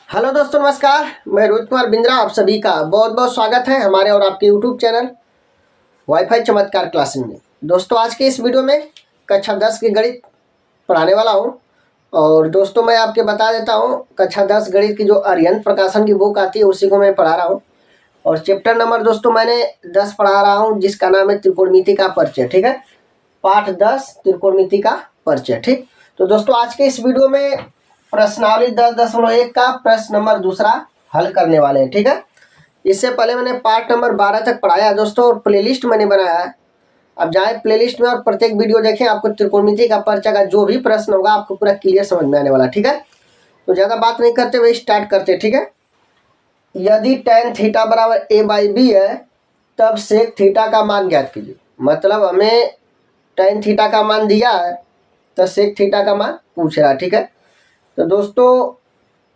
Hello दोस्तों, नमस्कार। मैं रोहित कुमार बिंद्रा, आप सभी का बहुत बहुत स्वागत है हमारे और आपके यूट्यूब चैनल वाईफाई चमत्कार क्लासेस में। दोस्तों, आज के इस वीडियो में कक्षा 10 की गणित पढ़ाने वाला हूं। और दोस्तों, मैं आपके बता देता हूं, कक्षा 10 गणित की जो अरिहंत प्रकाशन की बुक आती है उसी को मैं पढ़ा रहा हूँ। और चैप्टर नंबर दोस्तों मैंने 10 पढ़ा रहा हूँ, जिसका नाम है त्रिकोणमिति का परिचय। ठीक है, पाठ 10 त्रिकोणमिति का परिचय। ठीक, तो दोस्तों आज के इस वीडियो में प्रश्नावली 10.1 का प्रश्न नंबर दूसरा हल करने वाले हैं। ठीक है, इससे पहले मैंने पार्ट नंबर 12 तक पढ़ाया है दोस्तों, और प्लेलिस्ट मैंने बनाया है। अब जाए प्लेलिस्ट में और प्रत्येक वीडियो देखें, आपको त्रिकोणमिति का परिचय का जो भी प्रश्न होगा आपको पूरा क्लियर समझ में आने वाला। ठीक है, तो ज़्यादा बात नहीं करते हुए स्टार्ट करते। ठीक है, यदि tan थीटा बराबर a/b है तब सेक थीटा का मान ज्ञात कीजिए। मतलब हमें tan थीटा का मान दिया है तो सेक थीटा का मान पूछ रहा है। ठीक है, तो दोस्तों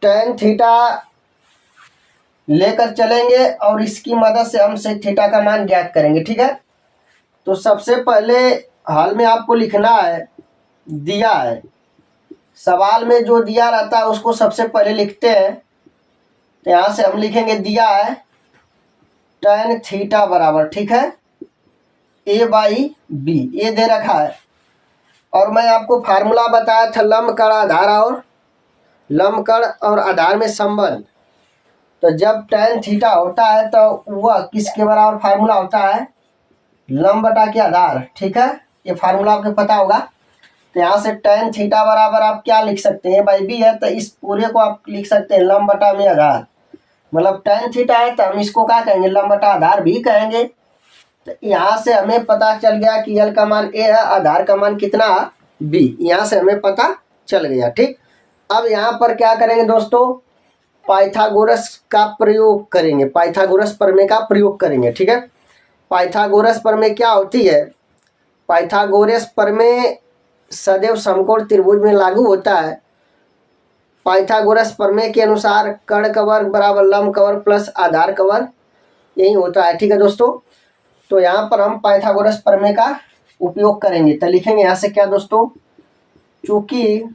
tan थीटा लेकर चलेंगे और इसकी मदद से हम सेक थीटा का मान ज्ञात करेंगे। ठीक है, तो सबसे पहले हाल में आपको लिखना है, दिया है सवाल में जो दिया रहता है उसको सबसे पहले लिखते हैं। तो यहाँ से हम लिखेंगे, दिया है tan थीटा बराबर, ठीक है, a/b, ये दे रखा है। और मैं आपको फार्मूला बताया था, लंबकण और आधार में संबंध। तो जब tan थीटा होता है तो वह किसके बराबर फार्मूला होता है, लंब बटा के आधार। ठीक है, ये फार्मूला आपको पता होगा। तो यहाँ से tan थीटा बराबर आप क्या लिख सकते हैं, a/b है तो इस पूरे को आप लिख सकते हैं लंब बटा में आधार। मतलब tan थीटा है तो हम इसको क्या कहेंगे, लंब बटा आधार भी कहेंगे। तो यहाँ से हमें पता चल गया कि L का मान a है, आधार का मान कितना b, यहाँ से हमें पता चल गया। ठीक, अब यहाँ पर क्या करेंगे दोस्तों, पाइथागोरस का प्रयोग करेंगे, पाइथागोरस प्रमेय का प्रयोग करेंगे। ठीक है, पाइथागोरस प्रमेय क्या होती है, पाइथागोरस प्रमेय सदैव समकोण त्रिभुज में लागू होता है। पाइथागोरस प्रमेय के अनुसार कर्ण का वर्ग बराबर लंब का वर्ग प्लस आधार का वर्ग, यही होता है। ठीक है दोस्तों, तो यहाँ पर हम पाइथागोरस प्रमेय का उपयोग करेंगे। तो लिखेंगे यहाँ से क्या दोस्तों, चूंकि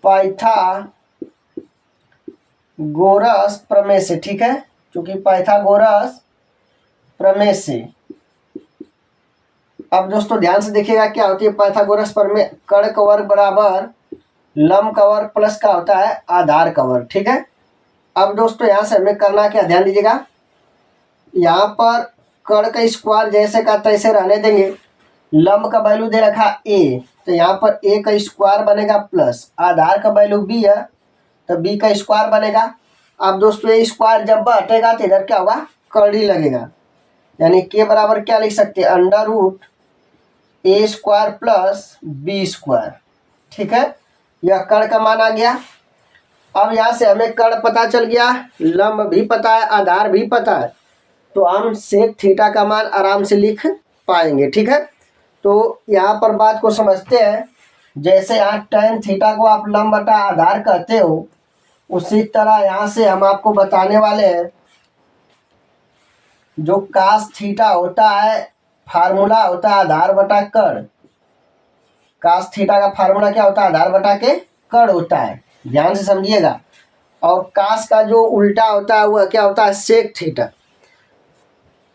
पाइथागोरस प्रमेय से, ठीक है, चूंकि पाइथागोरस प्रमेय से, अब दोस्तों ध्यान से देखिएगा क्या होती है पाइथागोरस प्रमेय, कर्ण का वर्ग बराबर लंब का वर्ग प्लस का होता है आधार का वर्ग। ठीक है, अब दोस्तों यहाँ से हमें करना क्या, ध्यान दीजिएगा, यहाँ पर कर्ण का स्क्वायर जैसे का तैसे रहने देंगे, लंब का वैल्यू दे रखा a, तो यहाँ पर a का स्क्वायर बनेगा प्लस आधार का वैल्यू b है तो b का स्क्वायर बनेगा। अब दोस्तों ये स्क्वायर जब हटेगा तो इधर क्या होगा, कर्ण ही लगेगा, यानी k बराबर क्या लिख सकते हैं, under root a square plus b square. ठीक है, यह कर्ण का मान आ गया। अब यहाँ से हमें कर्ण पता चल गया, लंब भी पता है, आधार भी पता है, तो हम सेक थीटा का मान आराम से लिख पाएंगे। ठीक है, तो यहाँ पर बात को समझते हैं, जैसे यहाँ tan थीटा को आप लंब बटा आधार कहते हो, उसी तरह यहाँ से हम आपको बताने वाले हैं, जो कास थीटा होता है फार्मूला होता है आधार बटा कर्ण। कास थीटा का फार्मूला क्या होता है, आधार बटा के कर्ण होता है, ध्यान से समझिएगा। और कास का जो उल्टा होता है वह क्या होता है, सेक थीटा।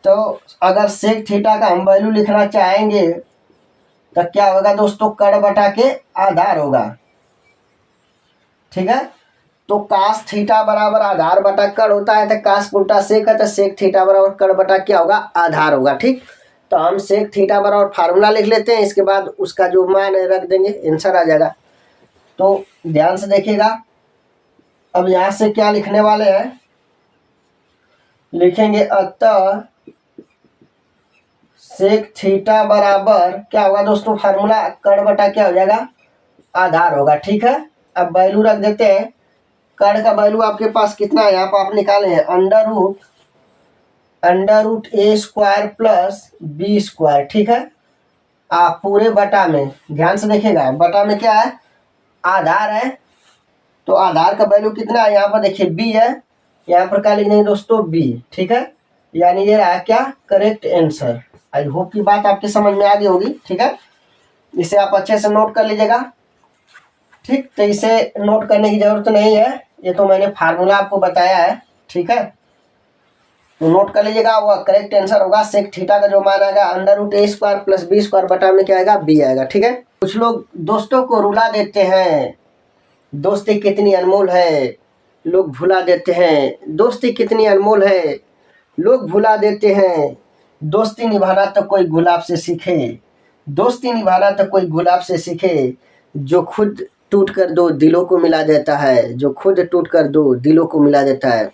तो अगर सेक थीटा का हम वैल्यू लिखना चाहेंगे तो क्या होगा दोस्तों, कर्ण बटा के आधार होगा। ठीक है, तो कास थीटा बराबर आधार बटा कर्ण होता है, तो कास उल्टा सेक है तो सेक थीटा बराबर कर्ण बटा क्या होगा, आधार होगा। ठीक, तो हम सेक थीटा बराबर फार्मूला लिख लेते हैं, इसके बाद उसका जो मान है रख देंगे, आंसर आ जाएगा। तो ध्यान से देखिएगा, अब यहाँ से क्या लिखने वाले हैं, लिखेंगे अतः सेक थीटा बराबर क्या होगा दोस्तों, फार्मूला कर्ण बटा क्या हो जाएगा, आधार होगा। ठीक है, अब वैल्यू रख देते हैं, कर्ण का वैल्यू आपके पास कितना है, यहाँ पर आप निकाले हैं under root a square plus b square. ठीक है, आप पूरे बटा में ध्यान से देखिएगा, बटा में क्या है, आधार है, तो आधार का वैल्यू कितना है, यहाँ पर देखिए b है, यहाँ पर क्या लिखने दोस्तों, b। ठीक है, यानी ये रहा क्या, करेक्ट आंसर। आई होप की बात आपके समझ में आ गई होगी। ठीक है, इसे आप अच्छे से नोट कर लीजिएगा। ठीक, तो इसे नोट करने की जरूरत नहीं है, ये तो मैंने फार्मूला आपको बताया है। ठीक है, तो नोट कर लीजिएगा। वह करेक्ट आंसर होगा सेक थीटा का जो मान आएगा √a² प्लस b² बटा में क्या आएगा, b आएगा। ठीक है, कुछ लोग दोस्तों को रुला देते हैं, दोस्ती कितनी अनमोल है, लोग भुला देते हैं। दोस्ती कितनी अनमोल है, लोग भुला देते हैं। दोस्ती निभाना तो कोई गुलाब से सीखे, दोस्ती निभाना तो कोई गुलाब से सीखे। जो खुद टूट कर दो दिलों को मिला देता है, जो खुद टूट कर दो दिलों को मिला देता है।